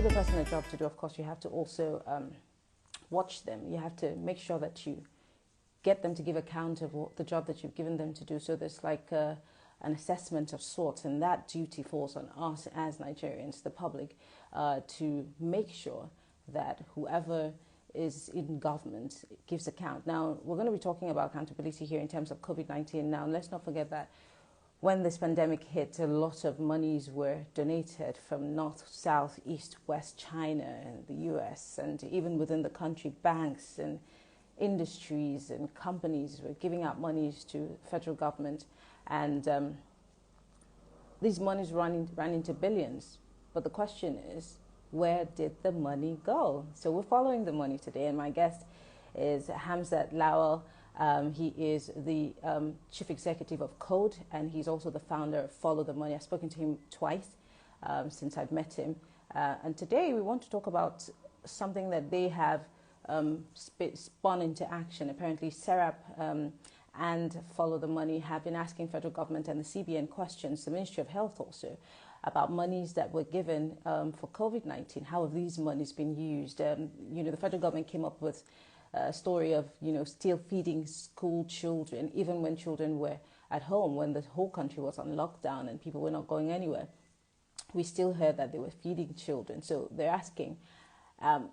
give a person a job to do, of course, you have to also watch them. You have to make sure that you get them to give account of what the job that you've given them to do. So there's like an assessment of sorts, and that duty falls on us as Nigerians, the public, to make sure that whoever is in government gives account. Now, we're going to be talking about accountability here in terms of COVID-19. Now, let's not forget that when this pandemic hit, a lot of monies were donated from north, south, east, west, China, and the US, and even within the country, banks and industries and companies were giving out monies to federal government, and these monies ran into billions. But the question is, where did the money go? So we're following the money today, and my guest is Hamzat Lawal. He is the chief executive of Code, and he's also the founder of Follow the Money. I've spoken to him twice since I've met him. And today we want to talk about something that they have spun into action. Apparently, SERAP and Follow the Money have been asking federal government and the CBN questions, the Ministry of Health also, about monies that were given for COVID-19. How have these monies been used? The federal government came up with a story of, still feeding school children, even when children were at home, when the whole country was on lockdown and people were not going anywhere. We still heard that they were feeding children. So they're asking,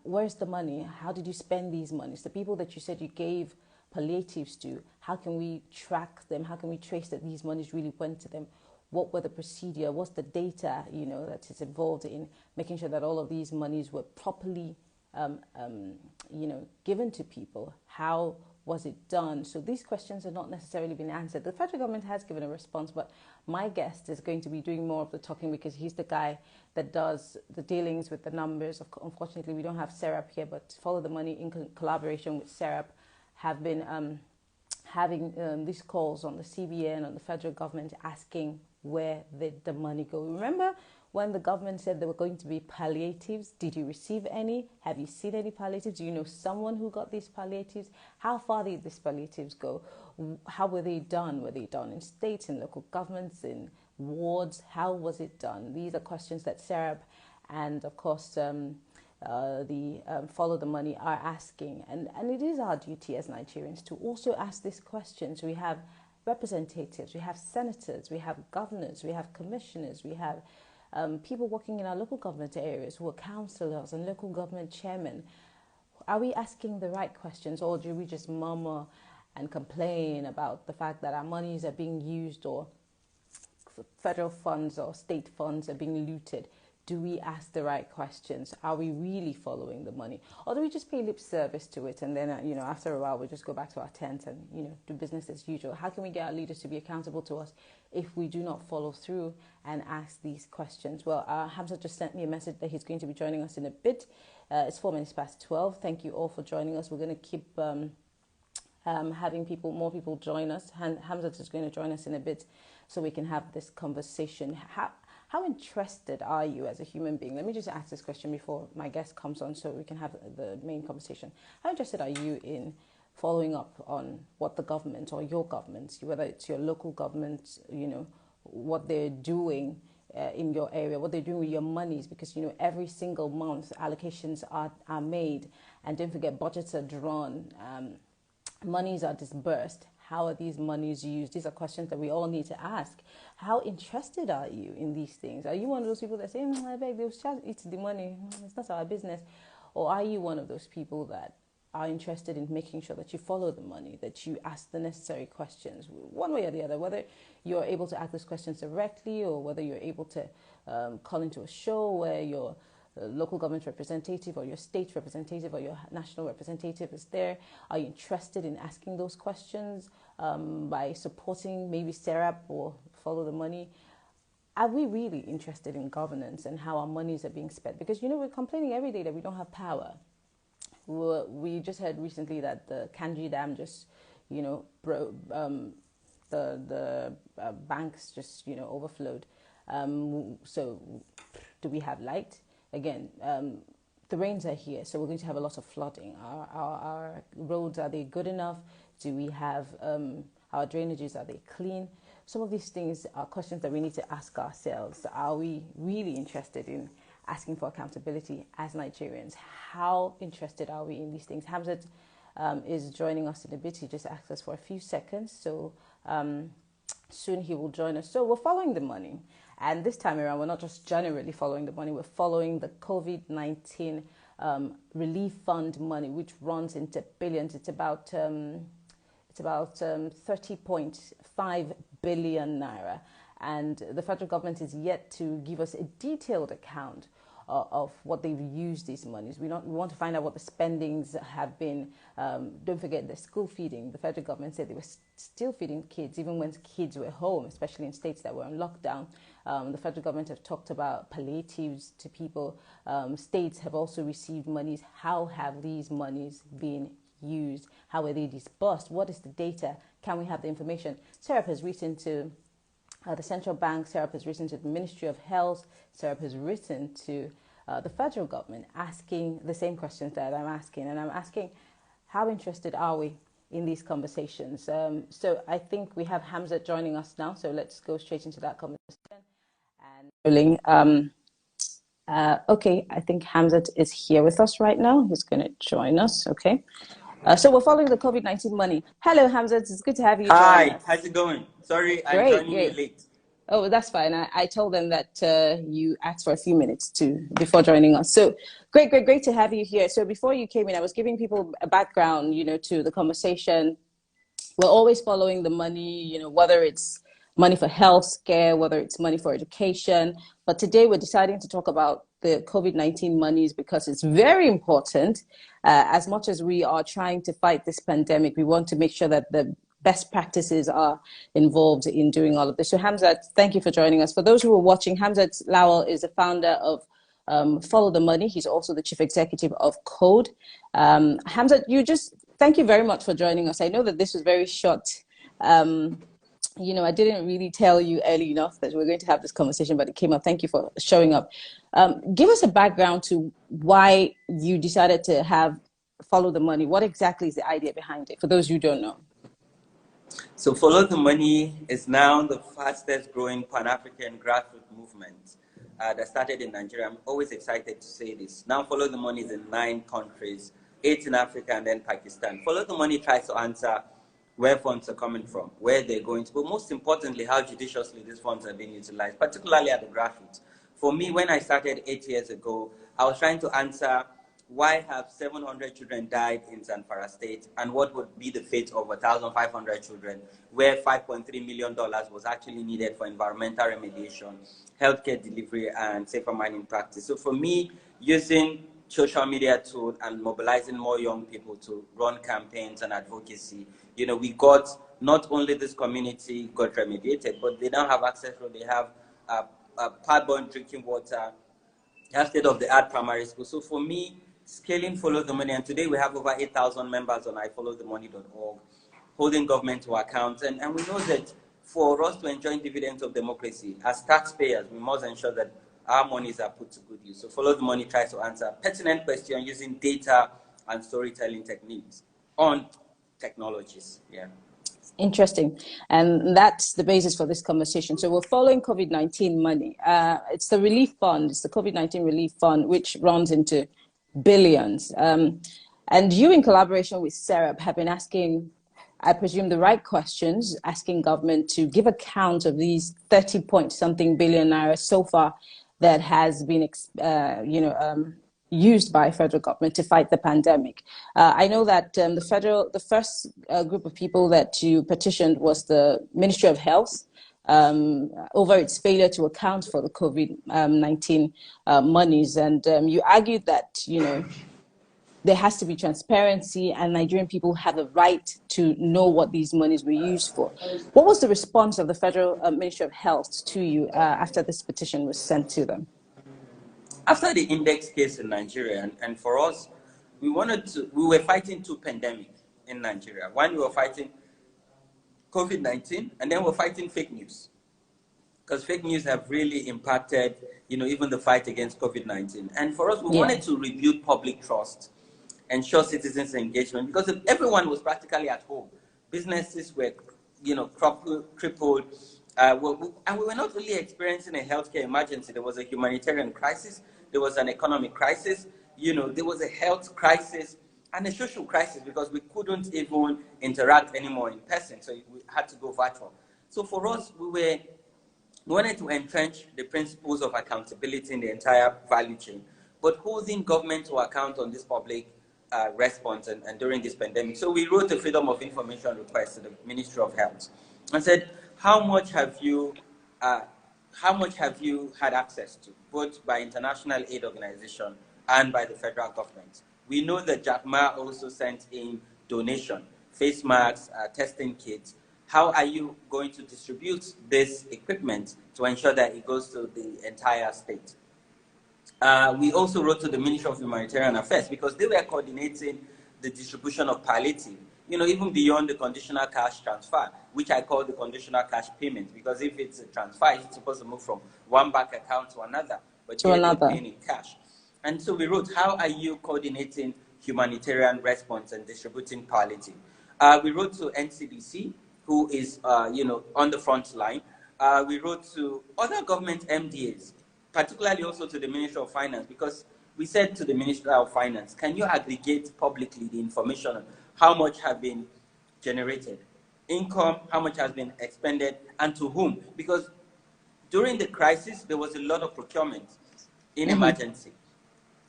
where's the money? How did you spend these monies? The people that you said you gave palliatives to, how can we track them? How can we trace that these monies really went to them? What were the procedure? What's the data, that is involved in making sure that all of these monies were properly given to people? How was it done? So these questions have not necessarily been answered. The federal government has given a response, but my guest is going to be doing more of the talking because he's the guy that does the dealings with the numbers. Unfortunately, we don't have SERAP here, but Follow the Money in collaboration with SERAP have been having these calls on the CBN, on the federal government, asking where did the money go. Remember when the government said there were going to be palliatives? Did you receive any? Have you seen any palliatives? Do you know someone who got these palliatives? How far did these palliatives go? How were they done? Were they done in states, in local governments, in wards? How was it done? These are questions that SERAP and, of course, the Follow the Money are asking. And it is our duty as Nigerians to also ask these questions. We have representatives, we have senators, we have governors, we have commissioners, we have people working in our local government areas who are councillors and local government chairmen. Are we asking the right questions, or do we just murmur and complain about the fact that our monies are being used, or federal funds or state funds are being looted? Do we ask the right questions? Are we really following the money? Or do we just pay lip service to it and then, after a while, we just go back to our tent and, do business as usual? How can we get our leaders to be accountable to us if we do not follow through and ask these questions? Well, Hamzat just sent me a message that he's going to be joining us in a bit. It's 12:04. Thank you all for joining us. We're going to keep having more people join us. Hamzat is going to join us in a bit so we can have this conversation. How interested are you as a human being? Let me just ask this question before my guest comes on so we can have the main conversation. How interested are you in following up on what the government or your government, whether it's your local government, what they're doing in your area, what they're doing with your monies? Because, every single month allocations are made, and don't forget, budgets are drawn, monies are disbursed. How are these monies used? These are questions that we all need to ask. How interested are you in these things? Are you one of those people that say, I beg, they'll charge it's the money, it's not our business? Or are you one of those people that are interested in making sure that you follow the money, that you ask the necessary questions, one way or the other, whether you're able to ask those questions directly or whether you're able to call into a show where your local government representative or your state representative or your national representative is there? Are you interested in asking those questions by supporting maybe SERAP or Follow the Money? Are we really interested in governance and how our monies are being spent? Because, we're complaining every day that we don't have power. We just heard recently that the Kanji Dam just, the banks just, overflowed. So do we have light? Again, the rains are here, so we're going to have a lot of flooding. Our roads, are they good enough? Do we have our drainages, are they clean? Some of these things are questions that we need to ask ourselves. Are we really interested in asking for accountability as Nigerians. How interested are we in these things? Hamzat is joining us in a bit. He just asked us for a few seconds. So soon he will join us. So we're following the money. And this time around, we're not just generally following the money, we're following the COVID-19 relief fund money, which runs into billions. It's about 30.5 billion naira. And the federal government is yet to give us a detailed account of what they've used these monies. We want to find out what the spendings have been. Don't forget the school feeding. The federal government said they were still feeding kids even when kids were home, especially in states that were on lockdown. The federal government have talked about palliatives to people. States have also received monies. How have these monies been used? How are they disbursed? What is the data? Can we have the information? SERAP has written to the central bank, SERAP has written to the Ministry of Health, SERAP has written to the federal government asking the same questions that I'm asking. And I'm asking, how interested are we in these conversations? So I think we have Hamzat joining us now. So let's go straight into that conversation. And rolling. Okay, I think Hamzat is here with us right now. He's going to join us. Okay. So we're following the COVID-19 money. Hello, Hamzat. It's good to have you join us. Hi, how's it going? Sorry, I'm joining you late. Oh, that's fine. I told them that you asked for a few minutes before joining us. So great to have you here. So before you came in, I was giving people a background, to the conversation. We're always following the money, whether it's money for healthcare, whether it's money for education. But today we're deciding to talk about the COVID-19 monies because it's very important. As much as we are trying to fight this pandemic, we want to make sure that the best practices are involved in doing all of this. So Hamzat, thank you for joining us. For those who are watching, Hamzat Lawal is the founder of Follow the Money. He's also the chief executive of Code. Hamzat, thank you very much for joining us. I know that this was very short. I didn't really tell you early enough that we're going to have this conversation, but it came up. Thank you for showing up. Give us a background to why you decided to have Follow the Money. What exactly is the idea behind it, for those who don't know? So Follow the Money is now the fastest growing Pan-African grassroots movement that started in Nigeria. I'm always excited to say this. Now Follow the Money is in 9 countries, 8 in Africa and then Pakistan. Follow the Money tries to answer where funds are coming from, where they're going to, but most importantly, how judiciously these funds are being utilized, particularly at the grassroots. For me, when I started 8 years ago, I was trying to answer why have 700 children died in Zamfara State, and what would be the fate of 1,500 children, where $5.3 million was actually needed for environmental remediation, healthcare delivery, and safer mining practice. So for me, using social media tools and mobilizing more young people to run campaigns and advocacy, we got not only this community got remediated, but they now have access to, they have carbon drinking water, they have state-of-the-art primary school. So for me, scaling Follow the Money, and today we have over 8,000 members on ifollowthemoney.org, holding government to account. And we know that for us to enjoy dividends of democracy, as taxpayers, we must ensure that our monies are put to good use. So Follow the Money tries to answer pertinent questions using data and storytelling techniques on technologies. Yeah. Interesting. And that's the basis for this conversation. So we're following COVID-19 money. It's the relief fund, it's the COVID-19 relief fund, which runs into billions. And you, in collaboration with SERAP, have been asking, I presume, the right questions, asking government to give account of these 30-point-something billion naira so far that has been, used by federal government to fight the pandemic. I know that the first group of people that you petitioned was the Ministry of Health over its failure to account for the COVID-19 monies. And you argued that, there has to be transparency and Nigerian people have the right to know what these monies were used for. What was the response of the Federal Ministry of Health to you after this petition was sent to them? After the index case in Nigeria, and for us, we were fighting 2 pandemics in Nigeria. One, we were fighting COVID-19, and then we're fighting fake news. Because fake news have really impacted, even the fight against COVID-19. And for us, we wanted to rebuild public trust, ensure citizens' engagement, because if everyone was practically at home, businesses were, crippled, And we were not really experiencing a healthcare emergency. There was a humanitarian crisis. There was an economic crisis. There was a health crisis and a social crisis because we couldn't even interact anymore in person. So we had to go virtual. So for us, we wanted to entrench the principles of accountability in the entire value chain, but holding government to account on this public response and during this pandemic. So we wrote a freedom of information request to the Ministry of Health and said, how much have you had access to, both by international aid organization and by the federal government? We know that Jack Ma also sent in donation, face masks, testing kits. How are you going to distribute this equipment to ensure that it goes to the entire state? We also wrote to the Ministry of Humanitarian Affairs because they were coordinating the distribution of palliative, even beyond the conditional cash transfer, which I call the conditional cash payment, because if it's a transfer, it's supposed to move from one bank account to another, but they're paying in cash. And so we wrote, how are you coordinating humanitarian response and distributing palliative? We wrote to NCDC, who is, on the front line. We wrote to other government MDAs, particularly also to the Ministry of Finance, because we said to the Ministry of Finance, can you aggregate publicly the information on how much has been generated, income, how much has been expended, and to whom? Because during the crisis, there was a lot of procurement in emergency.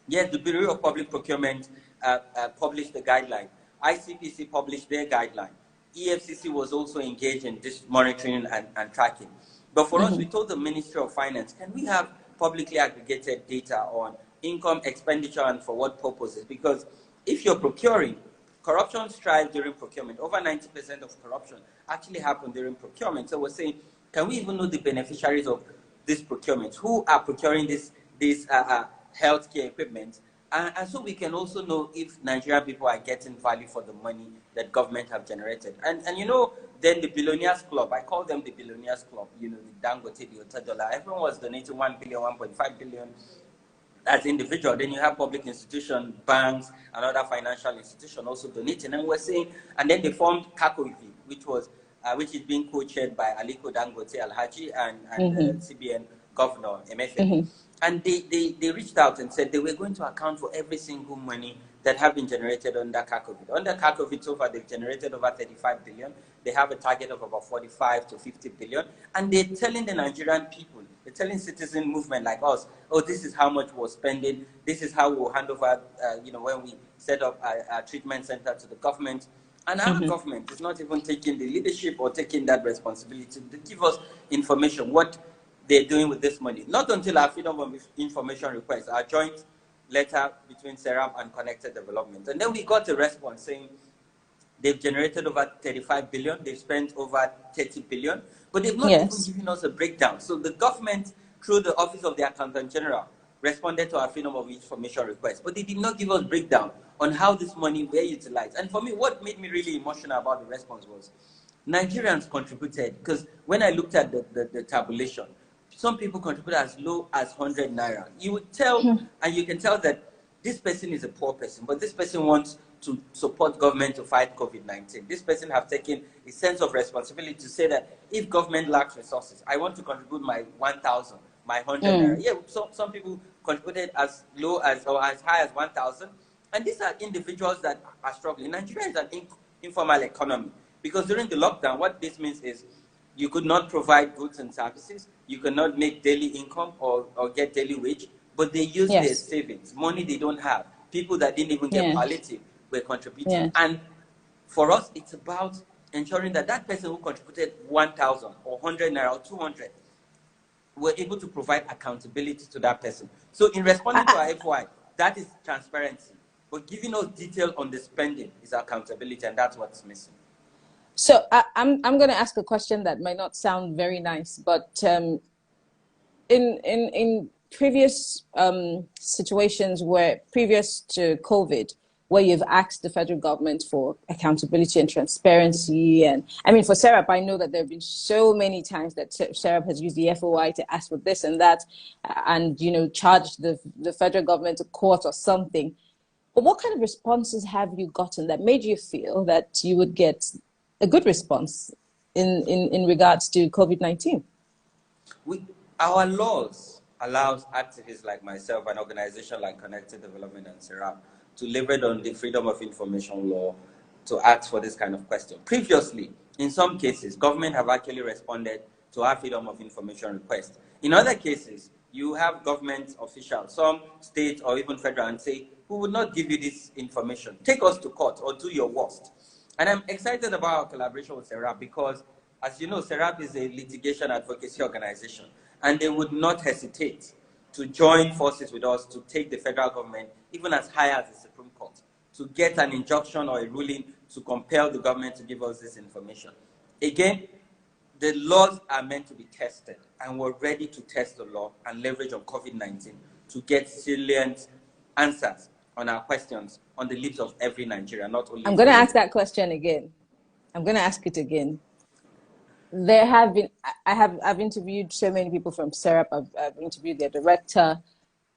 Yes, the Bureau of Public Procurement published the guideline. ICPC published their guideline. EFCC was also engaged in this monitoring and tracking. But for us, we told the Ministry of Finance, can we have publicly aggregated data on income, expenditure, and for what purposes? Because if you're procuring, corruption strives during procurement. Over 90% of corruption actually happened during procurement. So we're saying, can we even know the beneficiaries of this procurement? Who are procuring this healthcare equipment? And so we can also know if Nigerian people are getting value for the money that government have generated. And then the Billionaires Club, I call them the Billionaires Club, the Dangote, the Otadola, everyone was donating 1 billion, 1.5 billion as individual. Then you have public institutions, banks, and other financial institutions also donating. And we're saying, and then they formed Kakoivi, which is being co-chaired by Aliko Dangote Alhaji and CBN Governor Emefiele. And they reached out and said they were going to account for every single money that have been generated under Kakovid. Under Kakovid, so far, they've generated over 35 billion. They have a target of about 45 to 50 billion. And they're telling the Nigerian people, they're telling citizen movement like us, oh, this is how much we're spending. This is how we'll hand over, when we set up a treatment center to the government. And our government is not even taking the leadership or taking that responsibility to give us information, what they're doing with this money. Not until our freedom of information request, our joint letter between Serap and Connected Development. And then we got a response saying they've generated over 35 billion, they've spent over 30 billion, but they've not even given us a breakdown. So the government, through the Office of the Accountant General, responded to our freedom of information request, but they did not give us breakdown on how this money were utilized. And for me, what made me really emotional about the response was Nigerians contributed, because when I looked at the tabulation, some people contribute as low as 100 naira. You would tell, and you can tell that this person is a poor person, but this person wants to support government to fight COVID-19. This person have taken a sense of responsibility to say that if government lacks resources, I want to contribute my 1,000, my 100 naira. Yeah, so some people contributed as low as or as high as 1,000. And these are individuals that are struggling. Nigeria is an informal economy because during the lockdown, what this means is you could not provide goods and services. You cannot make daily income or get daily wage, but they use their savings, money they don't have. People that didn't even get palliative were contributing. And for us, it's about ensuring that that person who contributed 1,000 or 100 naira or 200 were able to provide accountability to that person. So in responding to our FY, that is transparency. But giving us detail on the spending is accountability, and that's what's missing. So I'm going to ask a question that might not sound very nice, but in previous situations where previous to COVID, where you've asked the federal government for accountability and transparency, and I mean for Serap, I know that there have been so many times that Serap has used the FOI to ask for this and that, and charged the federal government to court or something. But what kind of responses have you gotten that made you feel that you would get a good response? in regards to COVID-19? Our laws allows activists like myself and organizations like Connected Development and SERAP to leverage on the Freedom of Information law to ask for this kind of question. Previously, in some cases, government have actually responded to our Freedom of Information request. In other cases, you have government officials, some state or even federal, and say, we would not give you this information. Take us to court or do your worst. And I'm excited about our collaboration with SERAP because, as you know, SERAP is a litigation advocacy organization, and they would not hesitate to join forces with us to take the federal government, even as high as the Supreme Court, to get an injunction or a ruling to compel the government to give us this information. Again, the laws are meant to be tested, and we're ready to test the law and leverage on COVID-19 to get salient answers on our questions on the lips of every Nigerian, not only. I'm going to ask that question again. I'm going to ask it again. There have been, I've interviewed so many people from SERAP. I've interviewed their director,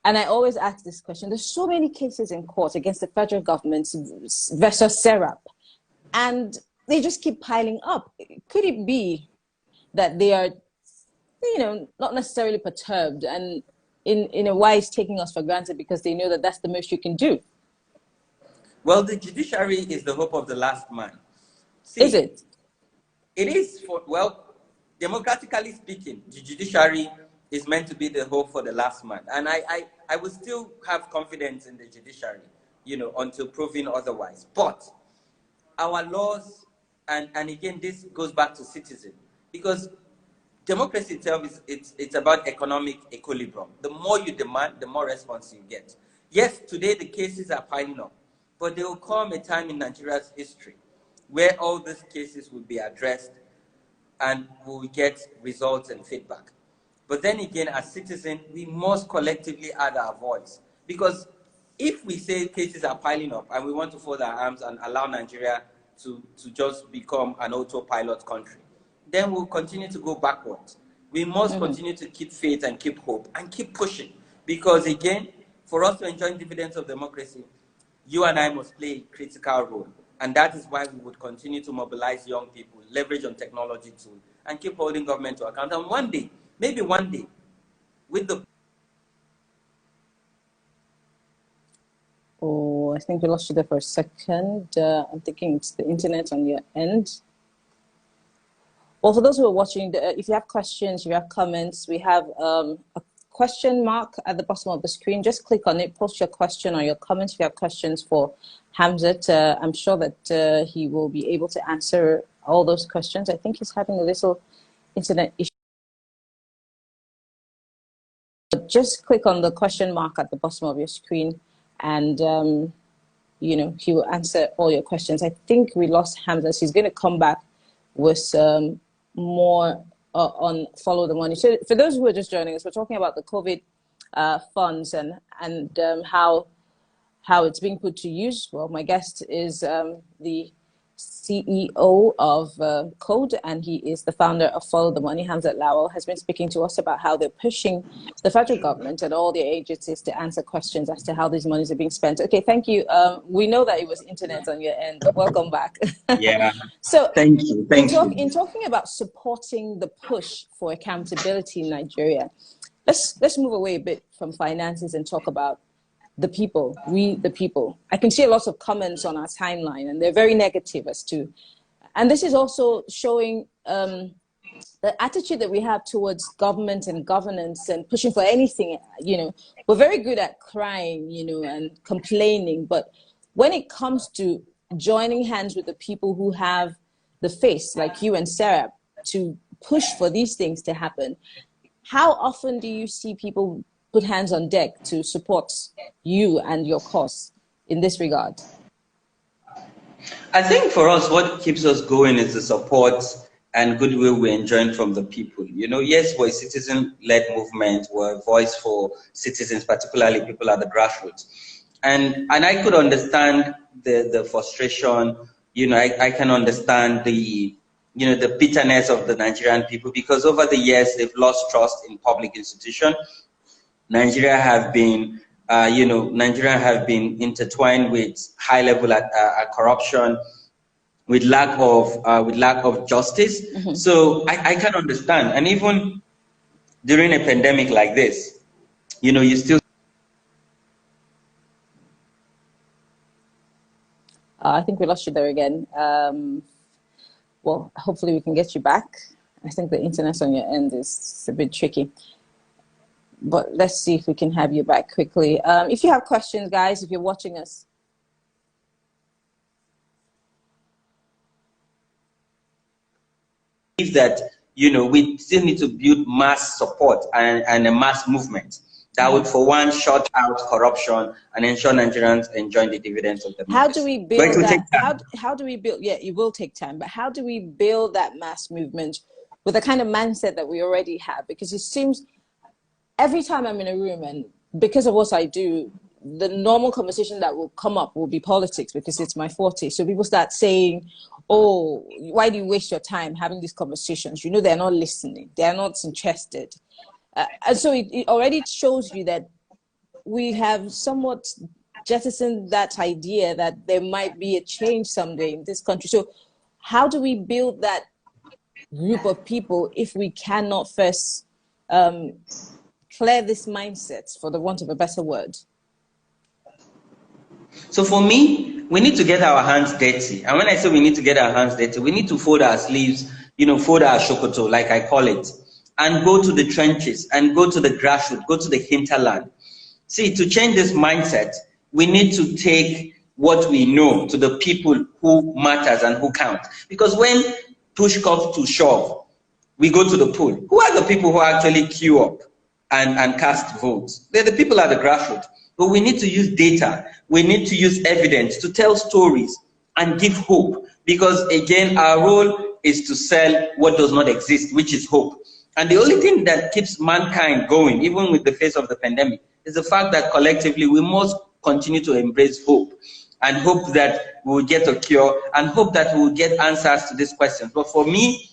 and I always ask this question. There's so many cases in court against the federal government versus SERAP, and they just keep piling up. Could it be that they are, not necessarily perturbed and in a wise taking us for granted because they know that that's the most you can do? Well, the judiciary is the hope of the last man. See, is it? It is, democratically speaking, the judiciary is meant to be the hope for the last man. And I will still have confidence in the judiciary, until proven otherwise. But our laws, and again, this goes back to citizen, because democracy itself it's about economic equilibrium. The more you demand, the more response you get. Yes, today the cases are piling up, but there will come a time in Nigeria's history where all these cases will be addressed and we will get results and feedback. But then again, as citizens, we must collectively add our voice. Because if we say cases are piling up and we want to fold our arms and allow Nigeria to just become an autopilot country, then we'll continue to go backwards. We must continue to keep faith and keep hope and keep pushing. Because again, for us to enjoy dividends of democracy, you and I must play a critical role. And that is why we would continue to mobilize young people, leverage on technology tools, and keep holding government to account. And one day, maybe one day, with the... Oh, I think we lost you there for a second. I'm thinking it's the internet on your end. Well, for those who are watching, if you have questions, if you have comments, we have a question mark at the bottom of the screen. Just click on it, post your question or your comments if you have questions for Hamzat. I'm sure that he will be able to answer all those questions. I think he's having a little internet issue. But just click on the question mark at the bottom of your screen and, he will answer all your questions. I think we lost Hamzat. He's going to come back with more on Follow the Money. So for those who are just joining us, we're talking about the COVID funds and how it's being put to use. Well, my guest is the CEO of Code, and he is the founder of Follow the Money. Hamzat Lawal has been speaking to us about how they're pushing the federal government and all the agencies to answer questions as to how these monies are being spent. Okay, thank you. We know that it was internet on your end. Welcome back. Yeah. So thank you. In talking about supporting the push for accountability in Nigeria, let's move away a bit from finances and talk about the people, we the people. I can see a lot of comments on our timeline, and they're very negative as to, and this is also showing the attitude that we have towards government and governance and pushing for anything. We're very good at crying, and complaining, but when it comes to joining hands with the people who have the face, like you and Sarah, to push for these things to happen, how often do you see people put hands on deck to support you and your cause in this regard? I think for us, what keeps us going is the support and goodwill we're enjoying from the people. Yes, we're a citizen-led movement. We're a voice for citizens, particularly people at the grassroots. And I could understand the frustration. I can understand the bitterness of the Nigerian people, because over the years, they've lost trust in public institutions. Nigeria have been intertwined with high level corruption. with lack of justice. So I can understand, and even during a pandemic like this, you still. I think we lost you there again. Well, hopefully we can get you back. I think the internet on your end is a bit tricky. But let's see if we can have you back quickly. If you have questions, guys, if you're watching us, that we still need to build mass support and a mass movement that would, for one, shut out corruption and ensure Nigerians enjoy the dividends of the how do we build but it will that? take time. How do we build? Yeah, it will take time, but how do we build that mass movement with the kind of mindset that we already have? Because it seems every time I'm in a room, and because of what I do, the normal conversation that will come up will be politics, because it's my forte. So people start saying, oh, why do you waste your time having these conversations? They're not listening. They're not interested. And so it already shows you that we have somewhat jettisoned that idea that there might be a change someday in this country. So how do we build that group of people if we cannot first clear this mindset, for the want of a better word? So for me, we need to get our hands dirty. And when I say we need to get our hands dirty, we need to fold our sleeves, fold our shokoto, like I call it, and go to the trenches and go to the grassroots, go to the hinterland. See, to change this mindset, we need to take what we know to the people who matters and who count. Because when push comes to shove, we go to the pool. Who are the people who actually queue up and cast votes? They're the people at the grassroots. But we need to use data. We need to use evidence to tell stories and give hope. Because again, our role is to sell what does not exist, which is hope. And the only thing that keeps mankind going, even with the face of the pandemic, is the fact that collectively we must continue to embrace hope, and hope that we will get a cure, and hope that we will get answers to these questions. But for me,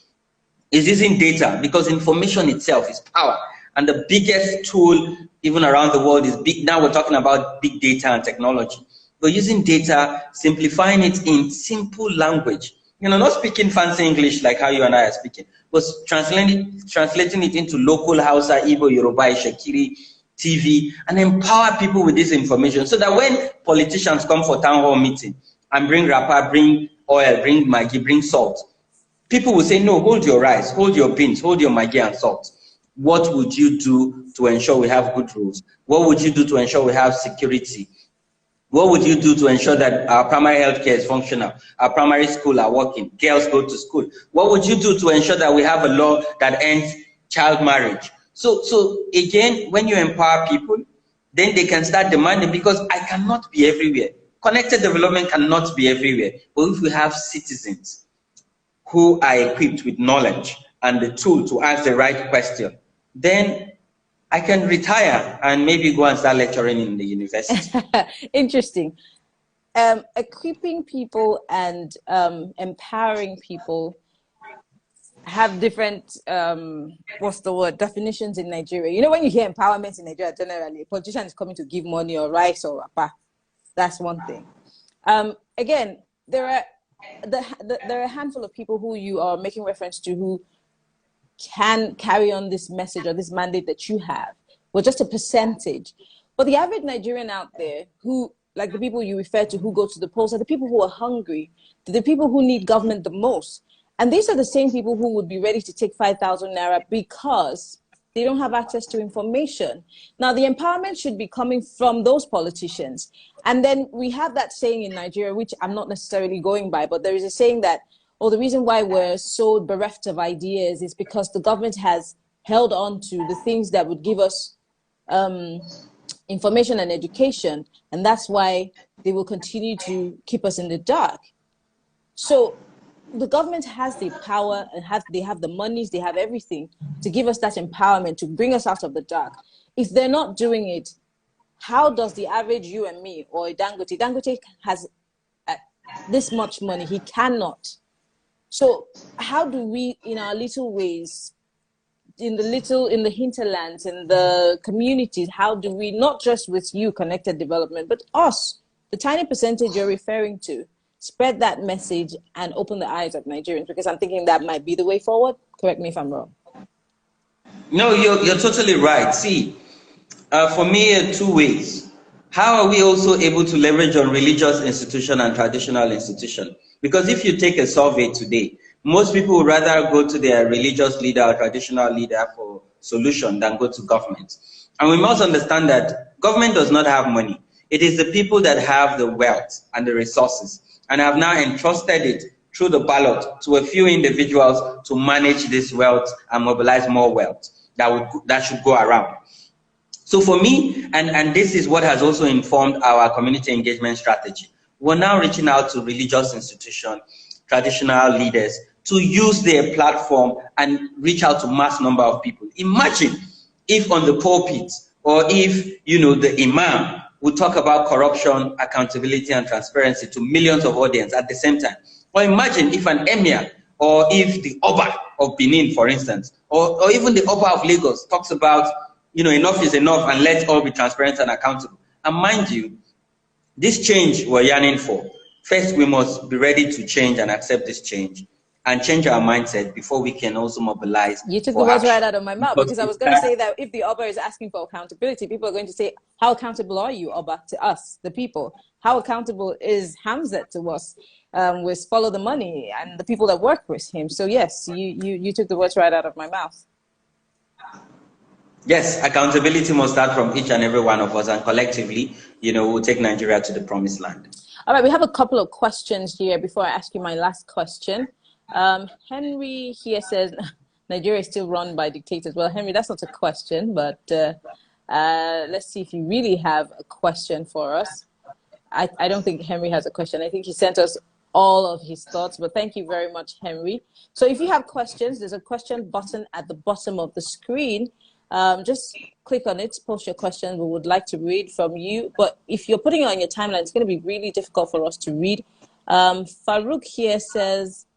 it's using data, because information itself is power. And the biggest tool even around the world is big. Now we're talking about big data and technology. We're using data, simplifying it in simple language. Not speaking fancy English like how you and I are speaking, but translating it into local Hausa, Igbo, Yoruba, Shekiri, TV, and empower people with this information, so that when politicians come for town hall meeting and bring wrapper, bring oil, bring Maggi, bring salt, people will say, no, hold your rice, hold your beans, hold your Maggi and salt. What would you do to ensure we have good rules? What would you do to ensure we have security? What would you do to ensure that our primary health care is functional? Our primary school are working, girls go to school. What would you do to ensure that we have a law that ends child marriage? So again, when you empower people, then they can start demanding, because I cannot be everywhere. Connected development cannot be everywhere. But if we have citizens who are equipped with knowledge and the tool to ask the right question, then I can retire and maybe go and start lecturing in the university. Interesting. Equipping people and empowering people have different, definitions in Nigeria. When you hear empowerment in Nigeria, generally, a politician is coming to give money or rice or rapa. That's one thing. Again, there are a handful of people who you are making reference to who can carry on this message or this mandate that you have. Well, just a percentage. But the average Nigerian out there, who, like the people you refer to who go to the polls, are the people who are hungry, the people who need government the most. And these are the same people who would be ready to take 5,000 Naira because they don't have access to information. Now, the empowerment should be coming from those politicians. And then we have that saying in Nigeria, which I'm not necessarily going by, but there is a saying that, the reason why we're so bereft of ideas is because the government has held on to the things that would give us information and education, and that's why they will continue to keep us in the dark. So the government has the power, and they have the monies, they have everything to give us that empowerment, to bring us out of the dark. If they're not doing it, how does the average you and me, or Dangote has this much money, he cannot. So how do we, in our little ways, in the hinterlands, in the communities, how do we, not just with you, connected development, but us, the tiny percentage you're referring to, spread that message and open the eyes of Nigerians? Because I'm thinking that might be the way forward. Correct me if I'm wrong. No, you're totally right. See, for me, two ways. How are we also able to leverage on religious institution and traditional institution? Because if you take a survey today, most people would rather go to their religious leader or traditional leader for solution than go to government. And we must understand that government does not have money. It is the people that have the wealth and the resources and have now entrusted it through the ballot to a few individuals to manage this wealth and mobilize more wealth that should go around. So for me, and this is what has also informed our community engagement strategy, we're now reaching out to religious institutions, traditional leaders, to use their platform and reach out to mass number of people. Imagine if on the pulpit, or if, you know, the imam would talk about corruption, accountability, and transparency to millions of audience at the same time. Or imagine if an emir, or if the Oba of Benin, for instance, or even the Oba of Lagos talks about, you know, enough is enough and let's all be transparent and accountable. And mind you, this change we're yearning for, first we must be ready to change and accept this change and change our mindset before we can also mobilize. You took the words right out of my mouth, because I was going to say that if the Oba is asking for accountability, people are going to say, how accountable are you, Oba, to us, the people? How accountable is Hamzat to us? With follow the money and the people that work with him. So yes, you took the words right out of my mouth. Yes, accountability must start from each and every one of us, and collectively, you know, we'll take Nigeria to the promised land. All right, we have a couple of questions here before I ask you my last question. Henry here says, Nigeria is still run by dictators. Well, Henry, that's not a question, but let's see if you really have a question for us. I don't think Henry has a question. I think he sent us all of his thoughts, but thank you very much, Henry. So if you have questions, there's a question button at the bottom of the screen. Just click on it, post your question. We would like to read from you. But if you're putting it on your timeline, it's going to be really difficult for us to read. Farouk here says,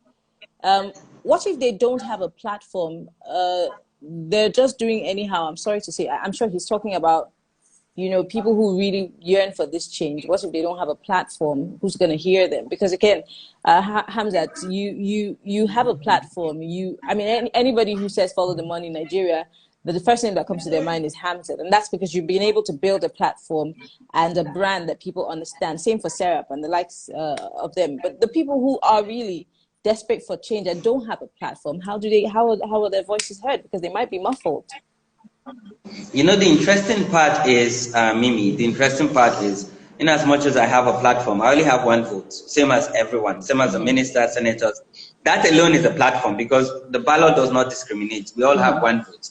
what if they don't have a platform? They're just doing anyhow. I'm sorry to say. I'm sure he's talking about, you know, people who really yearn for this change. What if they don't have a platform? Who's going to hear them? Because again, Hamzat, you have a platform. I mean, anybody who says follow the money in Nigeria, the first thing that comes to their mind is Hamzat, and that's because you've been able to build a platform and a brand that people understand. Same for Serap and the likes of them. But the people who are really desperate for change and don't have a platform, how are their voices heard? Because they might be muffled. You know, the interesting part is, Mimi, the interesting part is, in as much as I have a platform, I only have one vote, same as everyone, same as the ministers, senators. That alone is a platform, because the ballot does not discriminate. We all have one vote.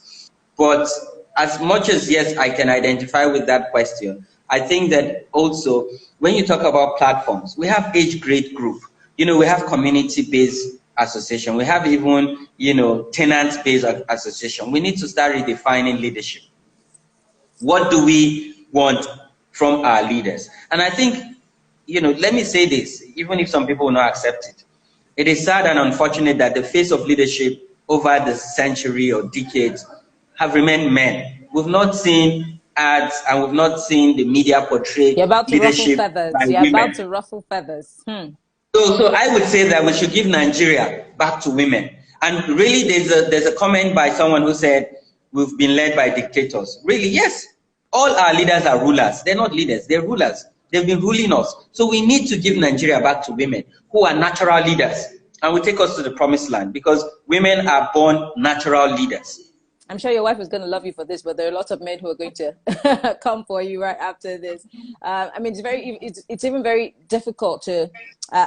But as much as, yes, I can identify with that question, I think that also, when you talk about platforms, we have age grade group. You know, we have community-based association. We have even, you know, tenant-based association. We need to start redefining leadership. What do we want from our leaders? And I think, you know, let me say this, even if some people will not accept it. It is sad and unfortunate that the face of leadership over the century or decades have remained men. We've not seen ads and we've not seen the media portray You're about to leadership ruffle feathers. by You're women. about to ruffle feathers. So I would say that we should give Nigeria back to women. And really, there's a comment by someone who said, we've been led by dictators. Really, yes. All our leaders are rulers. They're not leaders, they're rulers. They've been ruling us. So we need to give Nigeria back to women who are natural leaders and will take us to the promised land, because women are born natural leaders. I'm sure your wife is going to love you for this, but there are lots of men who are going to come for you right after this. I mean, it's even very difficult to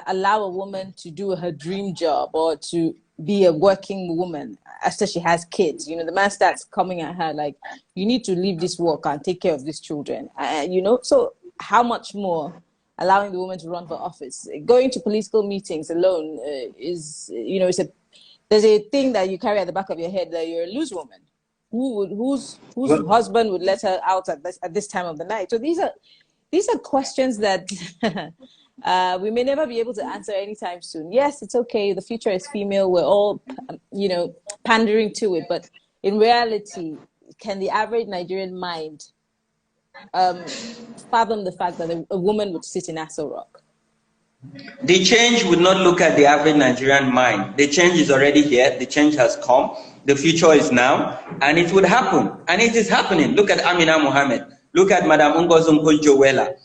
allow a woman to do her dream job or to be a working woman after she has kids. You know, the man starts coming at her like, you need to leave this work and take care of these children. You know, so how much more allowing the woman to run for office? Going to political meetings alone is, you know, there's a thing that you carry at the back of your head that you're a loose woman. Whose husband would let her out at this time of the night? So these are questions that we may never be able to answer anytime soon. Yes, it's okay. The future is female. We're all, you know, pandering to it. But in reality, can the average Nigerian mind fathom the fact that a woman would sit in Aso Rock? The change would not look at the average Nigerian mind. The change is already here. The change has come. The future is now, and it would happen. And it is happening. Look at Amina Mohammed. Look at Madam Ngozi Okonjo-Iweala.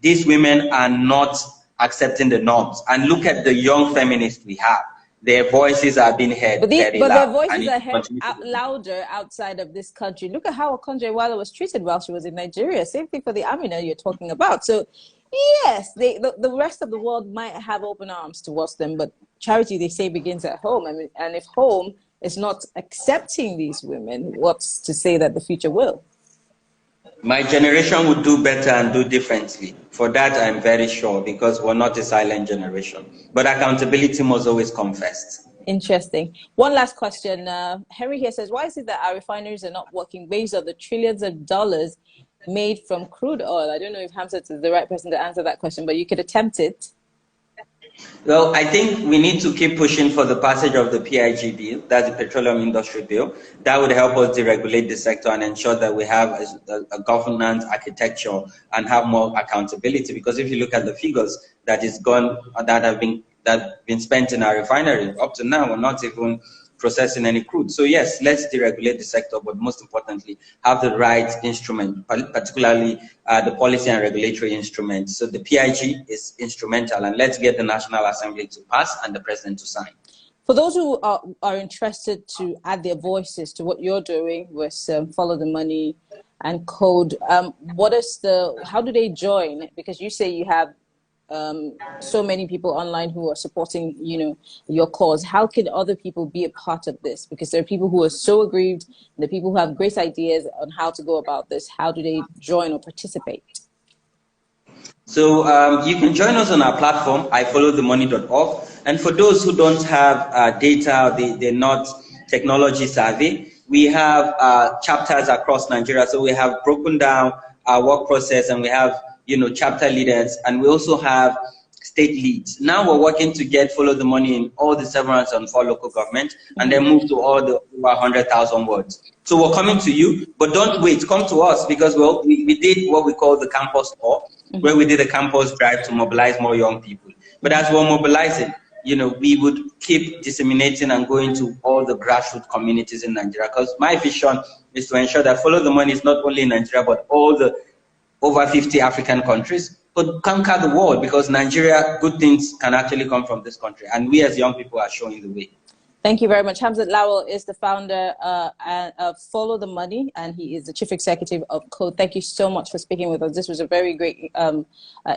These women are not accepting the norms. And look at the young feminists we have. Their voices are being heard but very their loud. voices are heard louder outside of this country. Look at how Okonjo-Iweala was treated while she was in Nigeria. Same thing for the Amina you're talking about. So yes, the rest of the world might have open arms towards them, but charity, they say, begins at home. I mean, and if home is not accepting these women, what's to say that the future will? My generation would do better and do differently. For that, I'm very sure, because we're not a silent generation. But accountability must always come first. Interesting. One last question. Henry here says, why is it that our refineries are not working based on the trillions of dollars made from crude oil? I don't know if Hamzat is the right person to answer that question, but you could attempt it. Well, I think we need to keep pushing for the passage of the PIG bill, that's the Petroleum Industry Bill. That would help us deregulate the sector and ensure that we have a governance architecture and have more accountability. Because if you look at the figures that have been spent in our refinery, up to now, we're not even processing any crude. So yes, let's deregulate the sector, but most importantly, have the right instrument, particularly the policy and regulatory instruments. So the PIG is instrumental, and let's get the National Assembly to pass and the President to sign. For those who are interested to add their voices to what you're doing with Follow the Money and Code, how do they join? Because you say you have so many people online who are supporting, your cause. How can other people be a part of this? Because there are people who are so aggrieved, and the people who have great ideas on how to go about this. How do they join or participate? So you can join us on our platform, ifollowthemoney.org. And for those who don't have data, they're not technology savvy, we have chapters across Nigeria. So we have broken down our work process, and we have chapter leaders, and we also have state leads. Now we're working to get Follow the Money in all the 704 local government, and then move to all the over 100,000 words. So we're coming to you, but don't wait, come to us, because we did what we call the campus tour, where we did a campus drive to mobilize more young people. But as we're mobilizing, we would keep disseminating and going to all the grassroots communities in Nigeria, because my vision is to ensure that Follow the Money is not only in Nigeria, but all the over 50 African countries, but conquer the world, because Nigeria, good things can actually come from this country, and we as young people are showing the way. Thank you very much. Hamzat Lawal is the founder of Follow the Money, and he is the chief executive of Code. Thank you so much for speaking with us. This was a very great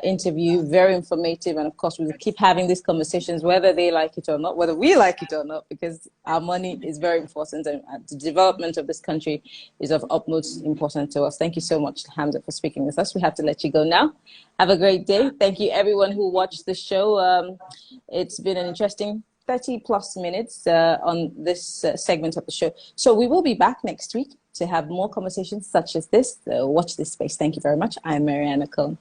interview, very informative, and of course we will keep having these conversations, whether they like it or not, whether we like it or not, because our money is very important, and the development of this country is of utmost importance to us. Thank you so much, Hamzat, for speaking with us. We have to let you go now. Have a great day. Thank you everyone who watched the show. It's been an interesting 30+ minutes on this segment of the show. So we will be back next week to have more conversations such as this. Watch this space. Thank you very much. I'm Mariana Cohn.